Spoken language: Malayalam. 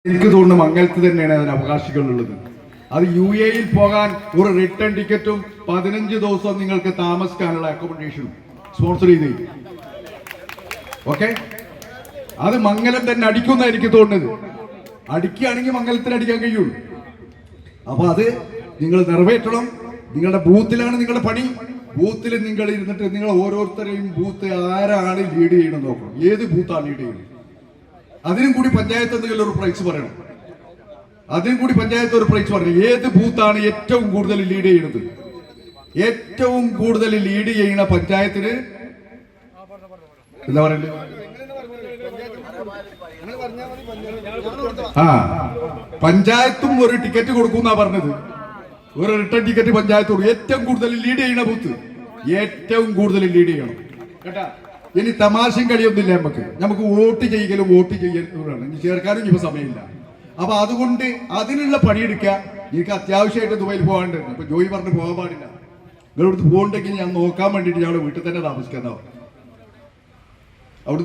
എനിക്ക് തോന്നുന്നു മംഗലത്ത് തന്നെയാണ് അതിന് അവകാശികളുള്ളത്. അത് UAE പോകാൻ ഒരു റിട്ടേൺ ടിക്കറ്റും 15 ദിവസം നിങ്ങൾക്ക് താമസിക്കാനുള്ള അക്കോമഡേഷനും സ്പോൺസർ ചെയ്ത്. ഓക്കെ, അത് മംഗലം തന്നെ അടിക്കുന്ന എനിക്ക് തോന്നുന്നത്. അടിക്കുകയാണെങ്കിൽ മംഗലത്തിന് അടിക്കാൻ കഴിയുള്ളൂ. അപ്പൊ അത് നിങ്ങൾ നിറവേറ്റണം. നിങ്ങളുടെ ബൂത്തിലാണ് നിങ്ങളുടെ പണി. ബൂത്തിൽ നിങ്ങൾ ഇരുന്നിട്ട് നിങ്ങൾ ഓരോരുത്തരെയും ബൂത്ത് ആരാണ് ലീഡ് ചെയ്യണം നോക്കണം. ഏത് ബൂത്താണ് ലീഡ് ചെയ്യുന്നത്, അതിനും കൂടി പഞ്ചായത്ത് എന്തെങ്കിലും ഒരു പ്രൈസ് പറയണം. അതിനും കൂടി പഞ്ചായത്ത് ഒരു പ്രൈസ് പറയണം. ഏത് ബൂത്താണ് ഏറ്റവും കൂടുതൽ ലീഡ് ചെയ്യുന്നത്, ഏറ്റവും കൂടുതൽ ലീഡ് ചെയ്യുന്ന പഞ്ചായത്തിന് എന്താ പറയണ്ടത്? പഞ്ചായത്തും ഒരു ടിക്കറ്റ് കൊടുക്കുന്നാ പറഞ്ഞത്. ഒരു റിട്ടേൺ ടിക്കറ്റ് പഞ്ചായത്ത് കൊടുക്കും. ഏറ്റവും കൂടുതൽ ലീഡ് ചെയ്യുന്ന ബൂത്ത് ഏറ്റവും കൂടുതൽ ലീഡ് ചെയ്യണം കേട്ടാ. ഇനി തമാശയും കളിയൊന്നുമില്ല. നമുക്ക് വോട്ട് ചെയ്യലും വോട്ട് ചെയ്യലാണ്. ഇനി ചേർക്കാനും ഇപ്പൊ സമയമില്ല. അപ്പൊ അതുകൊണ്ട് അതിനുള്ള പണിയെടുക്കുക. എനിക്ക് അത്യാവശ്യമായിട്ട് ദുബൈയിൽ പോകാണ്ടായിരുന്നു. അപ്പൊ ജോയി പറഞ്ഞ് പോകാൻ പാടില്ല. നിങ്ങളിവിടുത്തെ പോകുന്നുണ്ടെങ്കിൽ ഞാൻ നോക്കാൻ വേണ്ടിയിട്ട് ഞങ്ങൾ വീട്ടിൽ തന്നെ താമസിക്കാന്നാവും. അവിടെ